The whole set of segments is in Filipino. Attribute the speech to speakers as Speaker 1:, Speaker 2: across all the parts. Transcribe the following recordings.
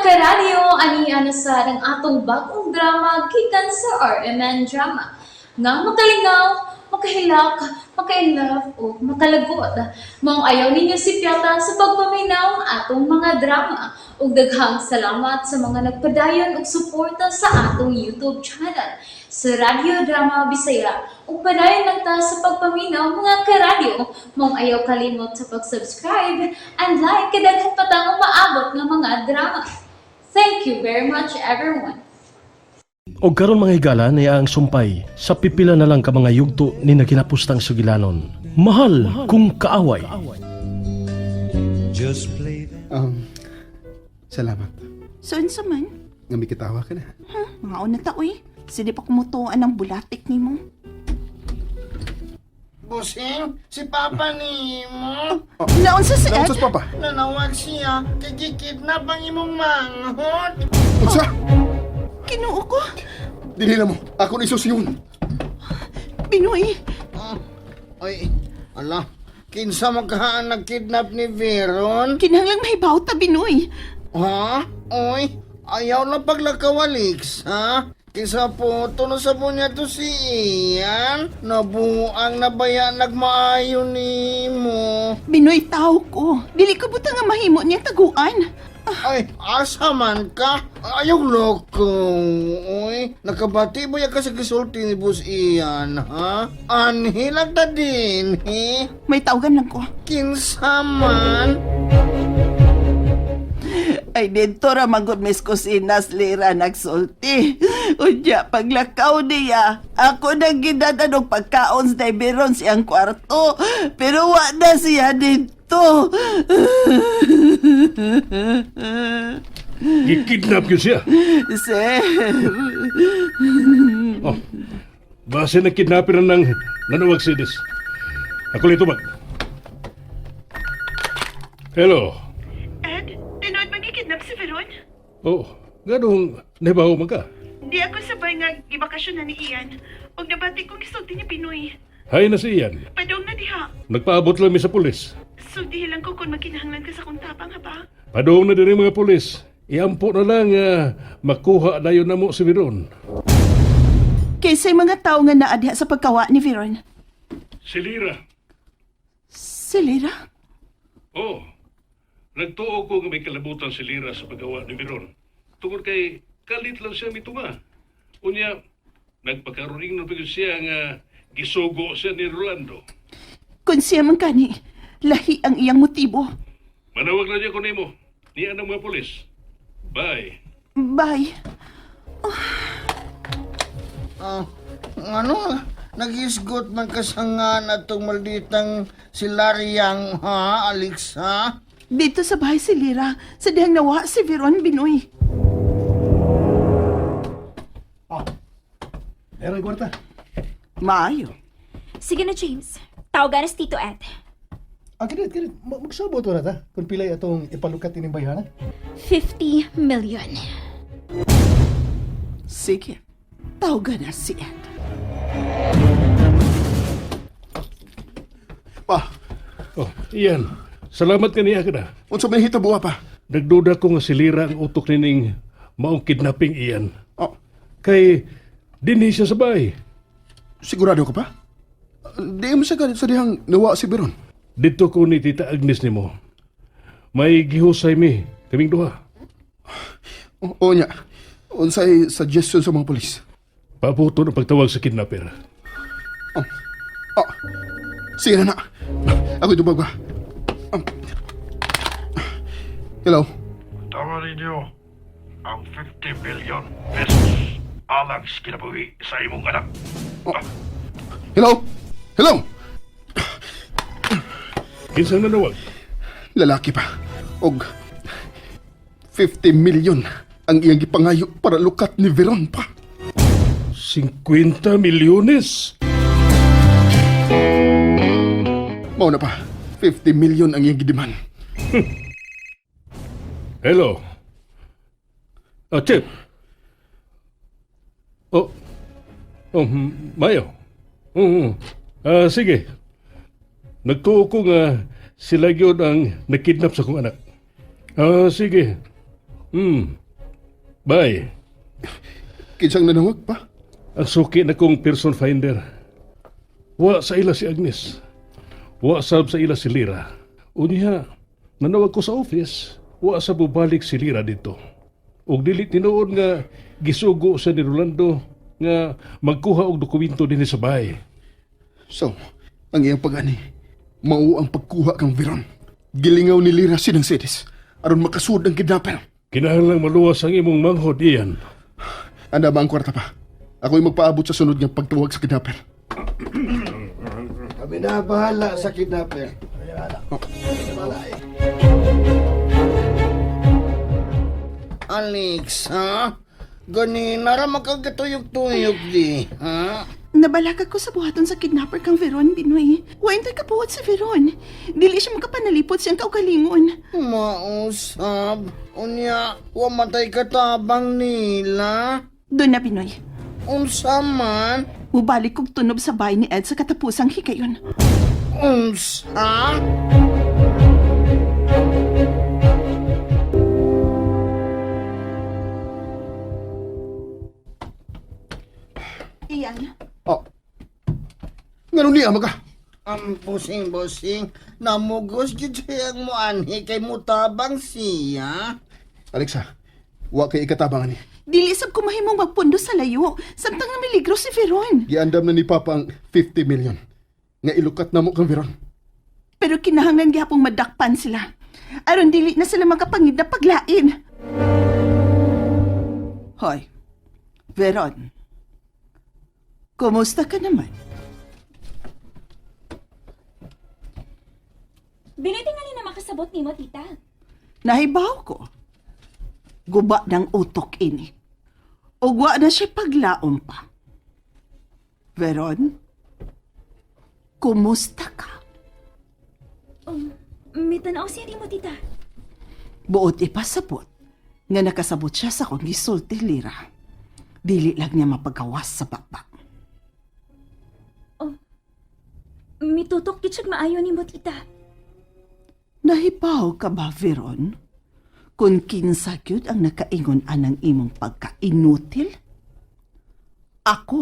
Speaker 1: karadyo, aniya na sa ng atong bagong drama gikan sa RMN Drama. Nga makalingaw, makahilak, maka-inlove, o makalagod. Maong ayaw ninyo si Piata sa pagpaminaw ang atong mga drama. Ug daghang salamat sa mga nagpadayon ug suporta sa atong YouTube channel sa Radyo Drama Bisaya. Ug padayon lang ta sa pagpaminaw mga karadyo. Maong ayaw kalimot sa pag-subscribe and like kadaghan pa tang maabot nga mga drama. Thank you very much everyone.
Speaker 2: O karon mga higala niya ang sumpay sa pipila na lang ka mga yugto ni naginapustang sugilanon. Mahal kung kaaway.
Speaker 3: Salamat.
Speaker 4: Saan sa man?
Speaker 3: Nga may kitawa ka na.
Speaker 4: Mga na ta, uy. Sili pa kumutuan ng bulatik ni mo.
Speaker 5: Busing, si Papa ni mo.
Speaker 4: Naon sa si Ed?
Speaker 3: Naunsos pa pa?
Speaker 5: Nanawag siya, kikikidnap ang imong manghot.
Speaker 3: Unsa?
Speaker 4: Kinuo ko.
Speaker 3: Dinila mo. Ako ni Isus yun.
Speaker 4: Binoy.
Speaker 5: Ay, ala, kinsa magkahaan nagkidnap ni Veron?
Speaker 4: Kinahanglang mahibaw ta, Binoy.
Speaker 5: Ha? Oy, ayaw na paglakawaliks, ha? Kinsa po, tuno sa po niya to si Ian. Nabuang nabaya nagmaayo ni mo.
Speaker 4: Binoy, tao ko. Dili ko buta nga mahimo niya taguan.
Speaker 5: Ay, asa man ka? Ayaw loko. Uy, nakabati ba ka sa gisulti ni Boss Ian, ha? Anhilag na din, he?
Speaker 4: May tawagan lang ko.
Speaker 5: Kinsa man?
Speaker 4: Ay, dito ra manggod mis kusinas lira nagsulti. Unya, paglakaw niya, ako nang ginadan og pagkaon sa Biron siyang kwarto. Pero wa na siya dito.
Speaker 2: Gikidnap yun siya.
Speaker 4: Sir.
Speaker 2: Oh, base na kidnapper ng nanawag sidis. Ako lito ba? Hello.
Speaker 4: Ed, tinood magkikidnap si Veron?
Speaker 2: Oh, ganong nahibaw man ka?
Speaker 4: Di ako sabay nga gibakasyon na ni Ian. Huwag nabati kong isulti ni Pinoy.
Speaker 2: Hay na si Ian.
Speaker 4: Padong na diha.
Speaker 2: Nagpaabot lang mi sa pulis.
Speaker 4: So di lang ko kung magkinahanglan ka sa kong tapang, ha ba?
Speaker 2: Padung na din yung mga pulis. Iampo na lang makuha na yun na mo si Veron.
Speaker 4: Kaysa mga tao nga naadya sa pagkawa ni Veron.
Speaker 2: Si Lira.
Speaker 4: Si Lira?
Speaker 2: Oh, nagtuo ko nga may kalabutan si Lira sa paggawa ni Veron. Tungkol kay kalit lang siya mitunga. Unya, nagpakaruning na pagod siya nga gisugo siya ni Rolando.
Speaker 4: Kung siya man kani, lahi ang iyang motibo.
Speaker 2: Manawag na niya ko nimo. Ni anong mga pulis. Bye.
Speaker 4: Bye.
Speaker 5: Ano? Nag-isgot man kasangan atong malditang si Lariang, ha, Alex, ha?
Speaker 4: Dito sa bahay si Lira, sa dihang nawa si Veron Binoy.
Speaker 3: Meron yung kwarta.
Speaker 4: Maayo.
Speaker 6: Sige na, James. Tawagan na si Tito Ed.
Speaker 3: Ganit. Magsabo ito na ta. Kung pilay itong ipalukat ining bayhana.
Speaker 6: 50 million.
Speaker 4: Sige. Tawagan na si Ed.
Speaker 3: Pa,
Speaker 2: Oh, Ian. Salamat ka niya ka na.
Speaker 3: unsa man hitabuha pa?
Speaker 2: Nagduda ko nga si Lira ang utok nining maong kidnapping Ian.
Speaker 3: Oh,
Speaker 2: Kay dinhi siya sa bahay.
Speaker 3: sigurado ka pa? Di mo siya ganit sa dihang nawa si Beron.
Speaker 2: Dito ko ni Tita Agnes nimo. May gihusay mi, kaming duha.
Speaker 3: O nya, unsay suggestion sa mga polis?
Speaker 2: Pabuto ng pagtawag sa kidnapper.
Speaker 3: Sige na. Ako itubag ba? Hello?
Speaker 7: Tama ninyo ang 50 million pesos alang kinabuhi sa imong anak.
Speaker 3: Hello? Hello?
Speaker 2: Kinsang nanawag?
Speaker 3: Lalaki pa. Og 50 million ang iyang gipangayo para lukat ni Veron pa.
Speaker 2: 50 milyones?
Speaker 3: Mao na pa. 50 million ang iyang gidiman.
Speaker 2: Hello? Chip? Mayo? Sige. Nagtuo ko nga sila yun ang nakidnap sa kong anak. Sige. Bay,
Speaker 3: Kinsang nanawag pa?
Speaker 2: ang suki na kong person finder. Wa sa ila si Agnes. Wa sab sa ila si Lira. Unya, nanawag ko sa office. Wa sa bubalik si Lira dito. Og dili tinuod nga gisugo sa ni Rolando nga magkuha og dokumento dinhi sa bahay.
Speaker 3: So, ang iyang pag-ani, mao ang pagkuha kang Veron. Gilingaw ni Lira sinang sedis, aron makasud ang kidnapper.
Speaker 2: Kinahanglang maluwas ang imong manghod iyan.
Speaker 3: Anda ba ang kwarta pa? Ako'y magpaabot sa sunod niyang pagtuwag sa kidnapper.
Speaker 5: Kami na bahala sa kidnapper. Alex, ha? Ganina ra makagatuyok-tuyok di, ha?
Speaker 4: Nabalagag ko sa buhaton sa kidnapper kang Veron, Binoy. Wain tayo kabuhat sa Veron. Dili siya makapanalipot siyang kaugalingon.
Speaker 5: Mausap. Unya, wamatay katabang nila.
Speaker 4: Doon na, Binoy.
Speaker 5: Unsa man?
Speaker 4: Mubalik kong tunob sa bahay ni Ed sa katapusang higayon.
Speaker 5: Unsa?
Speaker 4: Iyan.
Speaker 3: Oh. Ngano niya maka?
Speaker 5: Ang busing-busing, namugos gyud siyang muanhi kay mutabang siya.
Speaker 3: Alexa, wa kay ikatabangan ni.
Speaker 4: Dili sab ko mahimong magpundo sa layo. Samtang na miligro si Veron.
Speaker 3: Giandam na ni Papa ang 50 million. Nga ilukat na mo kang Veron.
Speaker 4: Pero kinahanglan gihapong madakpan sila. Aron dili na sila makapangid na paglain. Hoy, Veron. Kumusta ka naman?
Speaker 6: Binitingali na makasabot ni mo, tita.
Speaker 4: Nahibaw ko. Guba ng utok ini. Ugwa na siya paglaom pa. Veron, kumusta ka?
Speaker 6: May tanaw siya ni mo, tita.
Speaker 4: Buot ipasabot nga nakasabot siya sa kong gisulti Lira. Dili lang niya mapagawas sa bakbak.
Speaker 6: Mitutok kitsyag maayo ni mo, tita.
Speaker 4: Nahibaw ka ba, Veron? Kung kinsa gyud ang nakaingon anang imong pagka-inutil? Ako.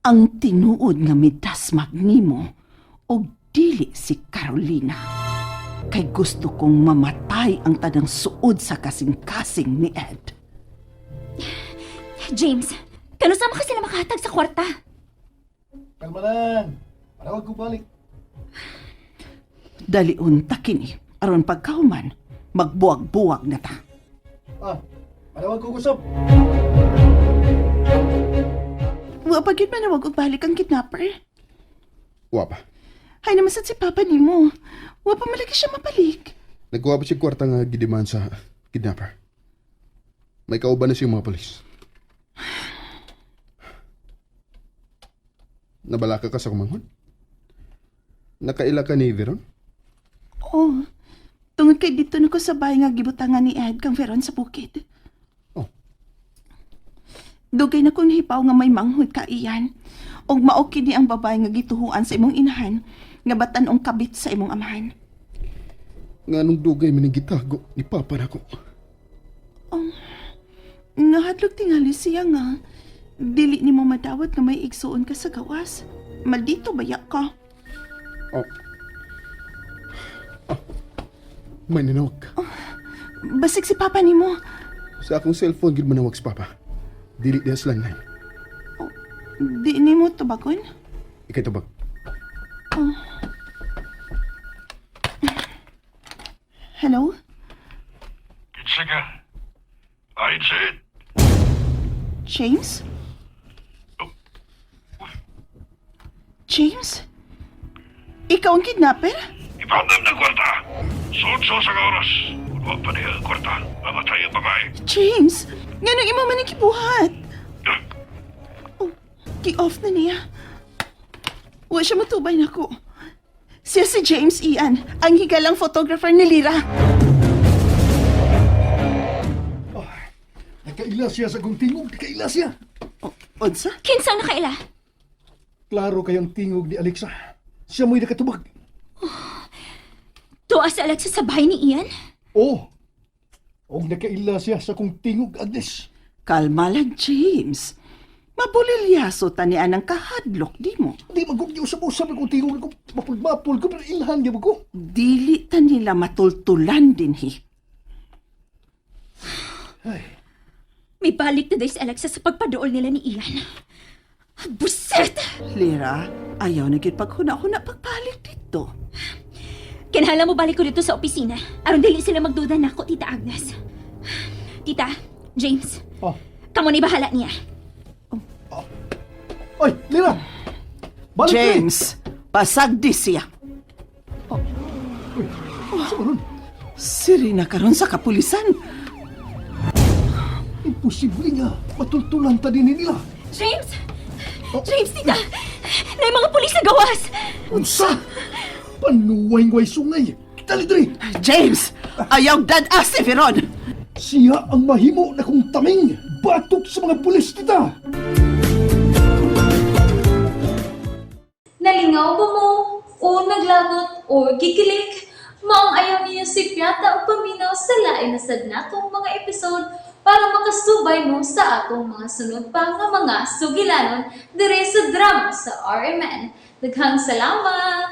Speaker 4: Ang tinuod nga midasmag nimo og dili si Carolina. Kay gusto kong mamatay ang tanang suod sa kasing-kasing ni Ed.
Speaker 6: James, kanusama ka sila makahatag sa kwarta?
Speaker 5: Kalmanan, parawag ko balik.
Speaker 4: Daliun ta kini aron pagkahuman magbuwag-buwag na ta.
Speaker 5: Parawag ko kusap.
Speaker 4: Wa pa gyud man wag og balik ang kidnapper.
Speaker 3: Wa pa.
Speaker 4: Hay namasad si Papa nimo. Wa pa malagi siya mabalik.
Speaker 3: Nagkuha pa siya kwarta nga gidiman sa kidnapper. May kauban na siyang mga polis. Nabalaka ka sa kumanghon? Nakaila ka ni Veron?
Speaker 4: Oh, tungod kay dito na ko sa bahay nga gibutangan ni Ed kang Veron sa bukid.
Speaker 3: Oh.
Speaker 4: Dugay na kong nahipaw nga may manghod ka iyan. Og maoki ni ang babae nga gituhuan sa imong inahan nga batanong kabit sa imong amahan.
Speaker 3: Nga nung dugay minigitago ni Papa na ko.
Speaker 4: Nga hadlok tingali siya nga. Dili ni mo madawat nga may igsuon ka sa gawas. Maldito bayak ka.
Speaker 3: Oh. May ninawag ka.
Speaker 4: Basig si Papa nimo.
Speaker 3: Sa akong cellphone, gid manawag si Papa. Dili diha sa landline.
Speaker 4: Di ni mo tubagon?
Speaker 3: Ikay tubag.
Speaker 4: Hello?
Speaker 7: Kinsa ka? Ayon sa Ed.
Speaker 4: James? James? Ikaw ang kidnapper?
Speaker 7: Ipandam ng kwarta. Sudso sa oras. Kung wag pa niya ang kwarta, mamatay ang babae.
Speaker 4: James? Nga nang imo man ang kibuhat. Oh, ki-off na niya. Wa siya matubay na ko. Siya si James Ian, ang higalang photographer ni Lira.
Speaker 8: Nakaila siya sa kong tingog, nakaila siya.
Speaker 4: Unsa?
Speaker 6: Kinsang nakaila?
Speaker 8: Klaro kayang tingog ni Alexa. Siya mo'y nakatubag.
Speaker 6: Tuwa sa Alexa sa bahay ni Ian?
Speaker 8: Oo. O nakaila siya sa kong tingog, Agnes.
Speaker 4: Kalma lang, James. Mabulilyaso tanian ang kahadlok, di mo.
Speaker 8: Di mag-usap-usap akong tingog ko. Mapul-mapul ko, pero ilhan niya ko.
Speaker 4: Dili ta nila matultulan din, hi.
Speaker 8: Ay,
Speaker 6: May balik na si Alexa sa pagpadool nila ni Ian. Buset!
Speaker 4: Lira, ayaw na gid paghuna-huna pagpalit dito.
Speaker 6: Kinahanglan mo balik ko dito sa opisina. Aron dili sila magduda na ako, Tita Agnes. Tita, James,
Speaker 8: ah,
Speaker 6: kamo ni bahala niya.
Speaker 8: ay, Lira! Balik
Speaker 4: James, pasagdi siya.
Speaker 8: Sa karon,
Speaker 4: Siri na karon sa kapulisan.
Speaker 8: imposible nga. Matultulan ta din nila.
Speaker 6: James! James, tita! Na mga pulis na gawas!
Speaker 8: Unsa? Panuway-way sungay. Dali.
Speaker 4: James, ayaw dadas si Veron.
Speaker 8: Siya ang mahimo na kong taming batok sa mga pulis kita.
Speaker 1: Nalingaw ba mo? O naglagot? O kikilik? Maong ayaw niya si Piata o paminaw sa lain na sad natong mga episode para makasubay mo sa atong mga sunod pa nga mga sugilanon dire sa drama sa RMN. Daghang salamat!